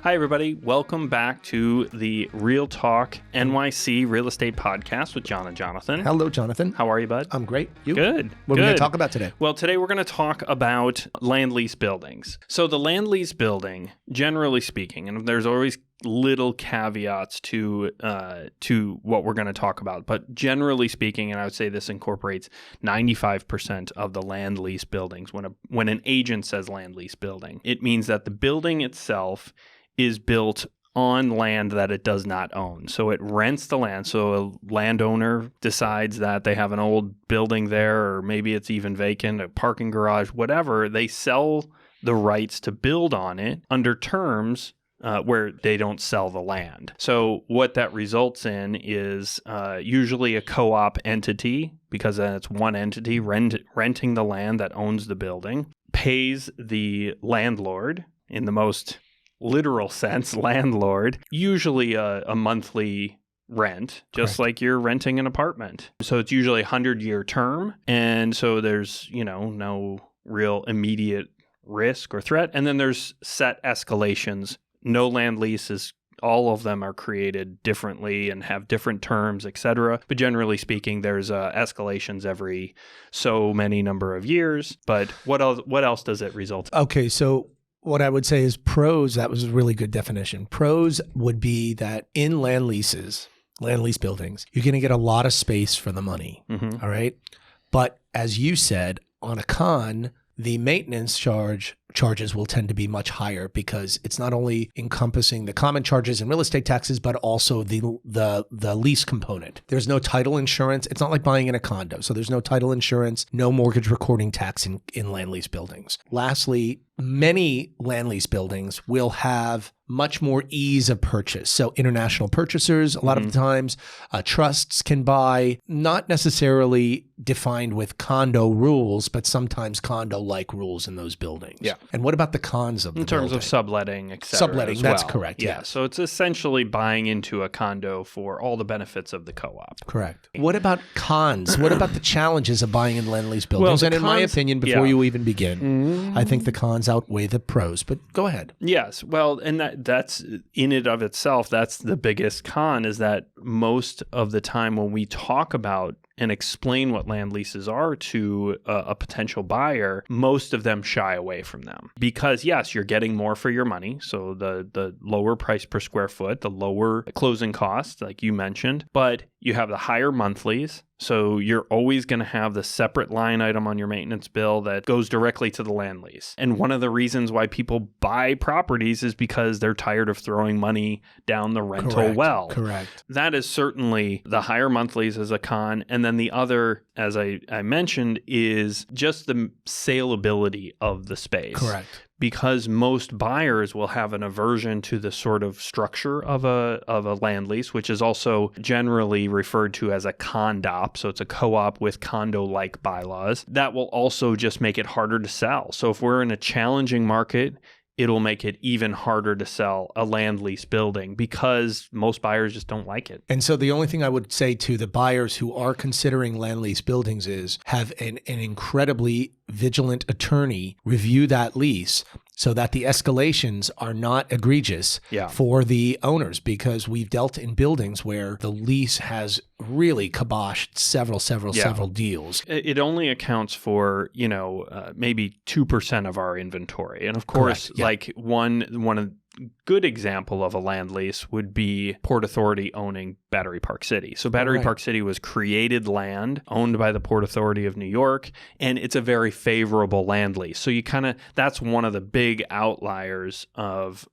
Hi, everybody. Welcome back to the Real Talk NYC Real Estate Podcast with John and Jonathan. Hello, Jonathan. How are you, bud? I'm great. You? Good. What are we going to talk about today? Well, today we're going to talk about land lease buildings. So the land lease building, generally speaking, and there's always little caveats to what we're going to talk about, but generally speaking, and I would say this incorporates 95% of the land lease buildings. When an agent says land lease building, it means that the building itself is built on land that it does not own. So it rents the land. So a landowner decides that they have an old building there, or maybe it's even vacant, a parking garage, whatever. They sell the rights to build on it under terms where they don't sell the land. So what that results in is usually a co-op entity, because then it's one entity renting the land that owns the building, pays the landlord, in the most literal sense, landlord, usually a monthly rent, just like you're renting an apartment. So it's usually a 100-year term. And so there's, no real immediate risk or threat. And then there's set escalations. No land leases, all of them are created differently and have different terms, etc. But generally speaking, there's escalations every so many number of years. But what else does it result in? Okay, so what I would say is pros, that was a really good definition. Pros would be that in land lease buildings, you're going to get a lot of space for the money, all right? But as you said, on a con, the maintenance charges will tend to be much higher, because it's not only encompassing the common charges and real estate taxes, but also the lease component. There's no title insurance. It's not like buying in a condo. So there's no title insurance, no mortgage recording tax in land lease buildings. Lastly, many land lease buildings will have much more ease of purchase. So international purchasers, a lot of the times, trusts can buy, not necessarily defined with condo rules, but sometimes condo-like rules in those buildings. Yeah. And what about the cons of the In terms building? of subletting, et cetera? Subletting, as that's well. correct, Yeah. yes. So it's essentially buying into a condo for all the benefits of the co-op. Correct. What about cons? What about the challenges of buying in land lease buildings? Well, and in my opinion, before you even begin, I think the cons outweigh the pros, but go ahead. Yes. Well, and that's in and of itself, that's the biggest con, is that most of the time when we talk about and explain what land leases are to a potential buyer, most of them shy away from them. Because yes, you're getting more for your money. So the lower price per square foot, the lower closing costs, like you mentioned, but you have the higher monthlies. So you're always going to have the separate line item on your maintenance bill that goes directly to the land lease. And one of the reasons why people buy properties is because they're tired of throwing money down the rental well. Correct. That is certainly the higher monthlies as a con. And then the other, as I mentioned, is just the saleability of the space. Correct. Because most buyers will have an aversion to the sort of structure of a land lease, which is also generally referred to as a condop. So it's a co-op with condo-like bylaws. That will also just make it harder to sell. So if we're in a challenging market, it'll make it even harder to sell a land lease building, because most buyers just don't like it. And so the only thing I would say to the buyers who are considering land lease buildings is have an incredibly vigilant attorney review that lease, so that the escalations are not egregious for the owners, because we've dealt in buildings where the lease has really kiboshed several deals. It only accounts for, maybe 2% of our inventory. And of course, like one of good example of a land lease would be Port Authority owning Battery Park City. So Battery Park City was created land owned by the Port Authority of New York, and it's a very favorable land lease. So that's one of the big outliers of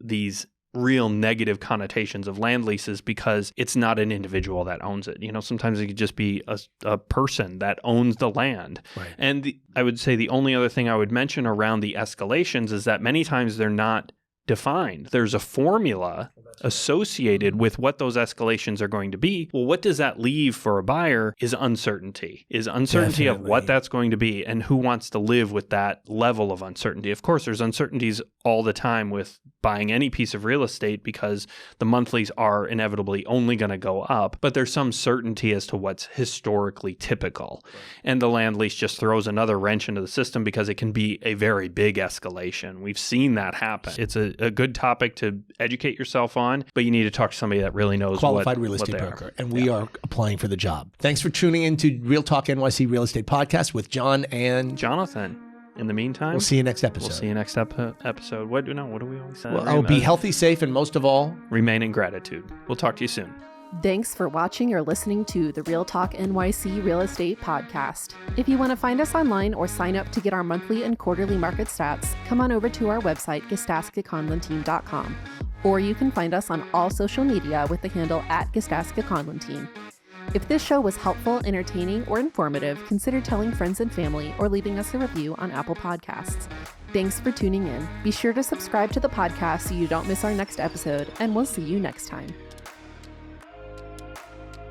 these real negative connotations of land leases, because it's not an individual that owns it. Sometimes it could just be a person that owns the land. Right. And I would say the only other thing I would mention around the escalations is that many times they're not defined. There's a formula associated with what those escalations are going to be. Well, what does that leave for a buyer is uncertainty Definitely. Of what that's going to be, and who wants to live with that level of uncertainty. Of course, there's uncertainties all the time with buying any piece of real estate, because the monthlies are inevitably only going to go up, but there's some certainty as to what's historically typical. Right. And the land lease just throws another wrench into the system, because it can be a very big escalation. We've seen that happen. It's a good topic to educate yourself on, but you need to talk to somebody that really knows qualified real estate broker. And we are applying for the job. Thanks for tuning in to Real Talk NYC Real Estate Podcast with John and Jonathan. In the meantime, we'll see you next episode. We'll see you next episode. What do we always say? Well, be healthy, safe, and most of all, remain in gratitude. We'll talk to you soon. Thanks for watching or listening to the Real Talk NYC Real Estate Podcast. If you want to find us online or sign up to get our monthly and quarterly market stats, come on over to our website, GasdaskaConlonTeam.com, or you can find us on all social media with the handle @Gasdaska Conlon Team. If this show was helpful, entertaining, or informative, consider telling friends and family or leaving us a review on Apple Podcasts. Thanks for tuning in. Be sure to subscribe to the podcast so you don't miss our next episode, and we'll see you next time.